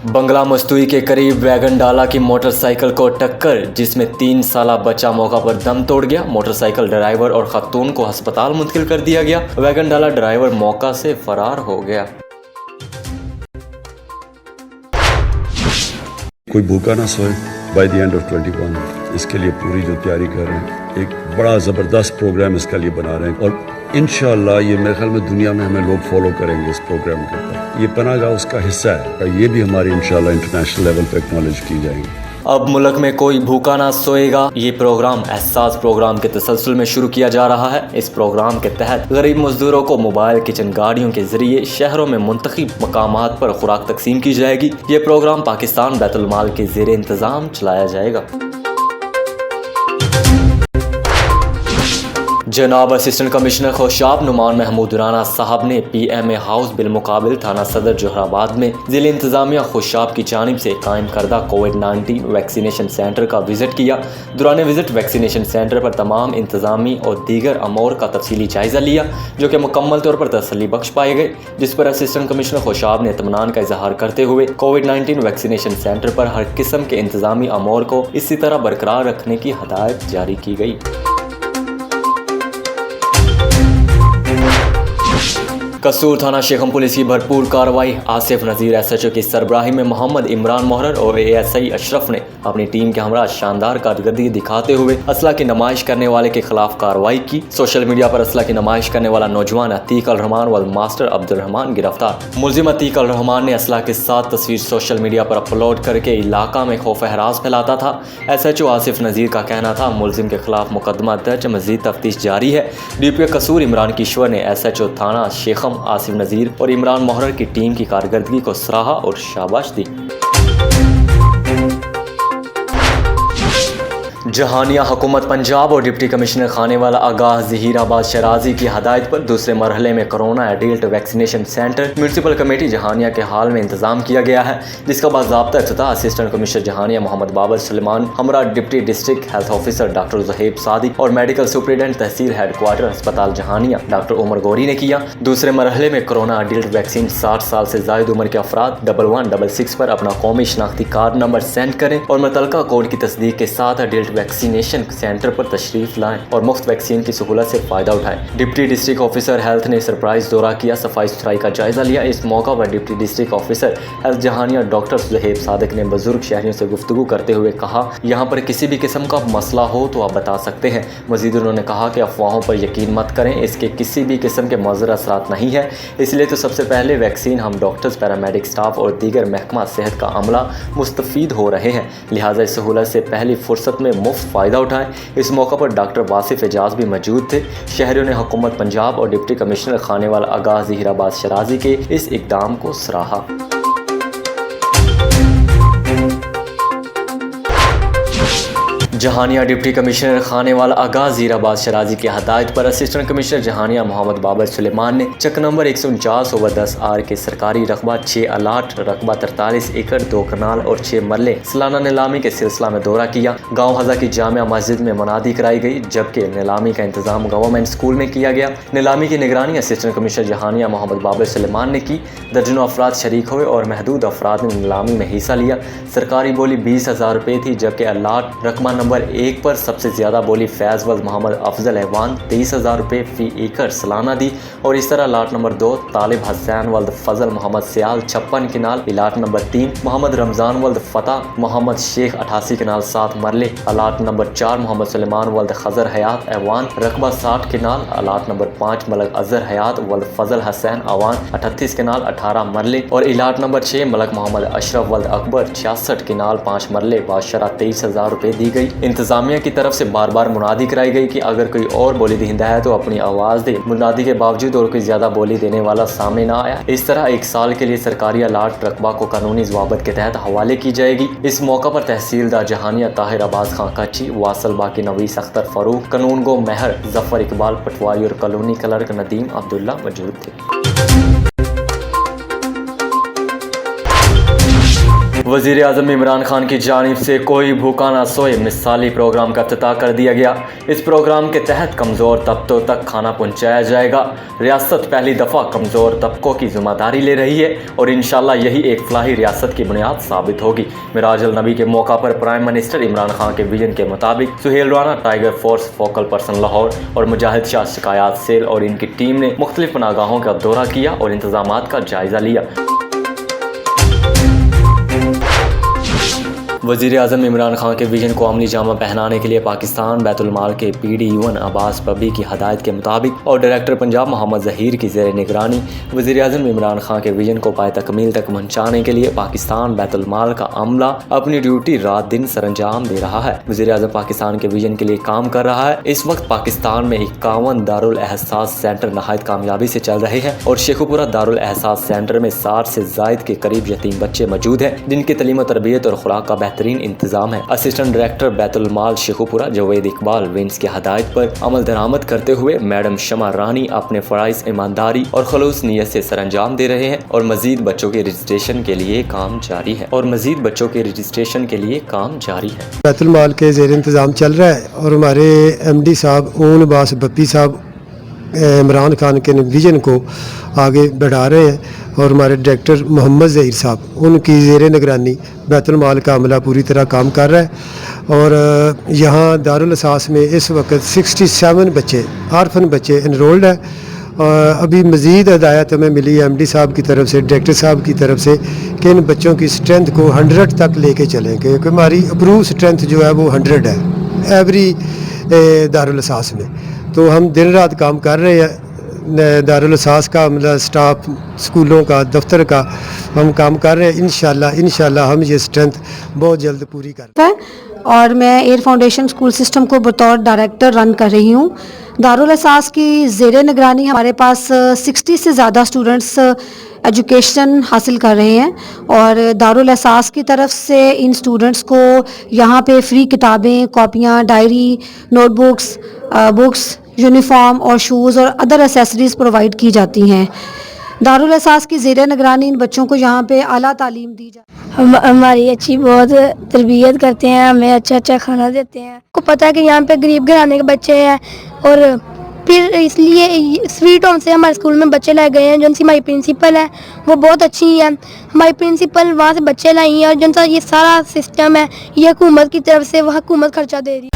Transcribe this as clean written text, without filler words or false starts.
बंगला मस्तूई के करीब वैगन डाला की मोटरसाइकिल को टक्कर, जिसमें 3 साला बच्चा मौका पर दम तोड़ गया। मोटरसाइकिल ड्राइवर और खातून को अस्पताल मुंतकिल कर दिया गया। वैगन डाला ड्राइवर मौका से फरार हो गया। कोई भूखा ना सोए बाय द एंड ऑफ 21। इसके लिए पूरी जो तैयारी कर रहे हैं, एक बड़ा ज़बरदस्त प्रोग्राम इसके लिए बना रहे हैं और इंशाअल्लाह ये मेरे ख्याल में दुनिया में हमें लोग फॉलो करेंगे इस प्रोग्राम के ऊपर। ये पनाहगाह उसका हिस्सा है, ये भी हमारी इंशाअल्लाह इंटरनेशनल लेवल पर एक्नॉलेज की जाएंगी। अब मुल्क में कोई भूखा ना सोएगा, ये प्रोग्राम एहसास प्रोग्राम के तसलसल में शुरू किया जा रहा है। इस प्रोग्राम के तहत गरीब मजदूरों को मोबाइल किचन गाड़ियों के जरिए शहरों में मुंतखब मकामात पर खुराक तकसीम की जाएगी। ये प्रोग्राम पाकिस्तान बैतुल माल के ज़ेरे इंतज़ाम चलाया जाएगा। जनाब असिस्टेंट कमिश्नर खुशाब नुमान महमूद राना साहब ने PMA हाउस बिलमुकाबिल थाना सदर जोहराबाद में ज़िले इंतज़ामिया खुशाब की जानिब से कायम करदा कोविड-19 वैक्सीनेशन सेंटर का विज़िट किया। दौरान विज़िट वैक्सीनेशन सेंटर पर तमाम इंतज़ामी और दीगर अमूर का तफसीली जायज़ा लिया, जो कि मुकम्मल तौर पर तसल्ली बख्श पाए गए, जिस पर असिस्टेंट कमिश्नर खुशाब ने इत्मीनान का इजहार करते हुए कोविड-19 वैक्सीनेशन सेंटर पर हर किस्म के इंतज़ामी अमूर को इसी तरह बरकरार रखने की हदायत जारी की गई। कसूर थाना शेखम पुलिस की भरपूर कार्रवाई। आसिफ नज़ीर SHO की सरबराही में मोहम्मद इमरान मोहर और ASI अशरफ ने अपनी टीम के हमरा शानदार कारकर्दगी दिखाते हुए असला की नुमाइश करने वाले के खिलाफ कार्रवाई की। सोशल मीडिया पर असला की नुमाइश करने वाला नौजवान अतीक अल रहमान व मास्टर अब्दुल रहमान गिरफ्तार। मुलजिम अतीक अल रहमान ने असला के साथ तस्वीर सोशल मीडिया पर अपलोड करके इलाका में खौफ हरास फैलाता था। SHO आसिफ नज़ीर का कहना था मुलजिम के खिलाफ मुकदमा दर्ज, मजीद तफ्तीश जारी है। DPO कसूर इमरान किश्वर ने SHO थाना शेखम आसिफ नज़ीर और इमरान मोहर की टीम की कारकर्दगी को सराहा और शाबाश दी। जहानिया हुकूमत पंजाब और डिप्टी कमिश्नर खानेवाला आगाह ज़हीराबाद शराजी की हदायत पर दूसरे मरहले में corona adult vaccination centre municipal committee Jahania के हाल में इंतजाम किया गया है, जिसका बाज़ाब्ता इफ्तिताह असिस्टेंट कमिश्नर जहानिया मोहम्मद बाबर सुलेमान हमरा deputy district health officer doctor Zuhaib सादी और मेडिकल सुपरिटेंडेंट तहसील हेडक्वार्टर अस्पताल जहानिया डॉक्टर उमर गौरी ने किया। दूसरे मरहले में कोरोना एडल्ट वैक्सीन 60 साल से ज़ायद उम्र के अफराद 1166 पर अपना कौमी शनाख्ती कार्ड नंबर सेंड करें और मुतल्लिका कोड की तस्दीक के साथ एडल्ट वैक्सीनेशन सेंटर पर तशरीफ लाएं और मुफ्त वैक्सीन की सहूलत से फ़ायदा उठाएं। डिप्टी डिस्ट्रिक्ट ऑफिसर हेल्थ ने सरप्राइज दौरा किया, सफाई सुथराई का जायजा लिया। इस मौका पर deputy district officer health Jahania doctor Zuhaib Sadiq ने बुजुर्ग शहरियों से गुफ्तगू करते हुए कहा, यहाँ पर किसी भी किस्म का मसला हो तो आप बता सकते हैं। मजीद उन्होंने कहा कि अफवाहों पर यकीन मत करें, इसके किसी भी किस्म के मुज़र असरात नहीं है, इसलिए तो सबसे पहले वैक्सीन हम डॉक्टर्स, पैरामेडिक स्टाफ और दीगर महकमा सेहत का अमला मुस्तफ़ीद हो रहे हैं, लिहाजा इस सहूलत से पहली फुर्सत में मुफ्त फ़ायदा उठाएं। इस मौका पर डॉक्टर वासिफ एजाज भी मौजूद थे। शहरियों ने हुकूमत पंजाब और डिप्टी कमिश्नर खानेवाला आगाह ज़हीराबाद शराजी के इस इक़दाम को सराहा। जहानिया डिप्टी कमिश्नर खानेवाला आगाह ज़हीराबाद शराजी की हदायत पर असिस्टेंट कमिश्नर जहानिया मोहम्मद बाबर सुलेमान ने चक नंबर 149/10R के सरकारी रकबा 6 अलाट, रकबा 43 एकड़ 2 कनाल और 6 मरले सालाना नीलामी के सिलसिला में दौरा किया। गाँव हज़ा की जामिया मस्जिद में मुनादी कराई गई, जबकि नीलामी का इंतजाम गवर्नमेंट स्कूल में किया गया। नीलामी की निगरानी असिस्टेंट कमिश्नर जहानिया मोहम्मद बाबर सुलेमान ने की। दर्जनों अफराद शरीक हुए और महदूद अफराद ने नीलामी में हिस्सा लिया। सरकारी बोली 20,000 रुपये थी, जबकि अलाट रकबा नंबर 1 पर सबसे ज़्यादा बोली फैज़ वल्द मोहम्मद अफजल एहवान 23,000 रुपये फ़ी एकड़ सालाना दी। और इस तरह लाट नंबर 2 तालिब हसैन वल्द फजल मोहम्मद सियाल 56 किनाल, इलाट नंबर 3 मोहम्मद रमज़ान वल्द फ़तह मोहम्मद शेख 88 किनाल 7 मरले, अलाट नंबर 4 मोहम्मद सुलेमान वल्द खजर हयात एहवान रकबा 60 canal, allot number 5 Malak Azhar हयात वल्द फजल हसैन अवान 38 किनाल 18 मरले और इलाट नंबर 6 मलक मोहम्मद अशरफ वल्द अकबर 66 किनाल 5 मरले बादशाह 23,000 रुपये दी गई। इंतजामिया की तरफ से बार बार मुनादी कराई गई कि अगर कोई और बोली दहिंदा है तो अपनी आवाज़ दे। मुनादी के बावजूद और कोई ज़्यादा बोली देने वाला सामने ना आया। इस तरह 1 साल के लिए सरकारी अलाट रकबा को कानूनी ज़वाबत के तहत हवाले की जाएगी। इस मौका पर तहसीलदार जहानिया ताहिर अब्बास खां कच्ची, वासल बाकी नवीस अख्तर फ़ारूक, कानून गो महर जफ़र इकबाल पटवारी और कॉलोनी क्लर्क नदीम अब्दुल्ला मौजूद थे। वज़ीर आज़म इमरान खान की जानिब से कोई भूखा ना सोए मिसाली प्रोग्राम का इफ्तिताह कर दिया गया। इस प्रोग्राम के तहत कमज़ोर तबकों तक खाना पहुँचाया जाएगा। रियासत पहली दफ़ा कमज़ोर तबकों की ज़िम्मेदारी ले रही है और इंशाल्लाह यही एक फलाही रियासत की बुनियाद साबित होगी। मिराज अल नबी के मौका पर प्राइम मिनिस्टर इमरान खान के विजन के मुताबिक Sohail Rana tiger force focal person Lahore और मुजाहिद शाह शिकायत सेल और इनकी टीम ने मुख्तलिफ पनाहगाहों का दौरा किया और इंतजामात का जायज़ा लिया। वज़ीर आज़म इमरान खान के विजन को अमली जामा पहनाने के लिए पाकिस्तान बैतुल माल के PD-UN अब्बास पब्बी की हदायत के मुताबिक और डायरेक्टर पंजाब मोहम्मद ज़हीर की ज़ेर निगरानी वज़ीर आज़म इमरान खान के विजन को पाए तकमील तक पहुँचाने के लिए पाकिस्तान बैतुल माल का अमला अपनी ड्यूटी रात दिन सरअंजाम दे रहा है। वज़ीर आज़म पाकिस्तान के विजन के लिए काम कर रहा है। इस वक्त पाकिस्तान में 51 दारुल एहसास सेंटर नहायत कामयाबी से चल रहे हैं और शेखुपुरा दारुल एहसास सेंटर में 60 से ज़ायद के करीब यतीम बच्चे मौजूद हैं जिनकी तलीम और तरबियत और खुराक का बेहतरीन इंतजाम है। असिस्टेंट डायरेक्टर बैतुल माल शेखुपुरा जवेद इकबाल विंस की हदायत पर अमल दरामद करते हुए मैडम शमा रानी अपने फ़राइज़ ईमानदारी और खलूस नीयत से सरअंजाम दे रहे हैं और मजीद बच्चों के रजिस्ट्रेशन के लिए काम जारी है बैतुल माल के ज़ेर इंतज़ाम चल रहा है और हमारे MD साहब ऊन अब्बास पब्बी साहब इमरान खान के विजन को आगे बढ़ा रहे हैं और हमारे डायरेक्टर मोहम्मद ज़हीर साहब उनकी ज़ेर निगरानी बैतुल माल का अमला पूरी तरह काम कर रहा है और यहाँ दारुल असास में इस वक्त 67 बच्चे आरफन बच्चे इनरोल्ड हैं। अभी मज़ीद हदायत हमें मिली MD साहब की तरफ से डायरेक्टर साहब की तरफ से कि इन बच्चों की स्ट्रेंथ को 100 तक लेके चलें क्योंकि हमारी अप्रूव स्ट्रेंथ जो है वो 100 है एवरी दारुल असास में। तो हम दिन रात काम कर रहे हैं। दारुल असास का मतलब स्टाफ स्कूलों का दफ्तर का हम काम कर रहे हैं। इंशाल्लाह हम ये स्ट्रेंथ बहुत जल्द पूरी कर और मैं एयर फाउंडेशन स्कूल सिस्टम को बतौर डायरेक्टर रन कर रही हूँ। दारुल असास की ज़ेर निगरानी हमारे पास 60 से ज़्यादा स्टूडेंट्स एजुकेशन हासिल कर रहे हैं और दारुल असास की तरफ से इन स्टूडेंट्स को यहाँ पे फ्री किताबें, कॉपियाँ, डायरी, नोटबुक्स, बुक्स, यूनिफॉर्म और शूज़ और अदर एसेसरीज़ प्रोवाइड की जाती हैं। दारुल असास की ज़ेर निगरानी इन बच्चों को यहाँ पे आला तालीम दी जाती है। हमारी अच्छी बहुत तरबियत करते हैं, हमें अच्छा खाना देते हैं। को पता है कि यहाँ पे गरीब घराने के बच्चे हैं और फिर इसलिए स्वीट होम से हमारे स्कूल में बच्चे लाए गए हैं। जो हमारी प्रिंसिपल है वो बहुत अच्छी है। हमारी प्रिंसिपल वहाँ से बच्चे लाई हैं और जो ये सारा सिस्टम है ये हुकूमत की तरफ से वह हुकूमत खर्चा दे रही है।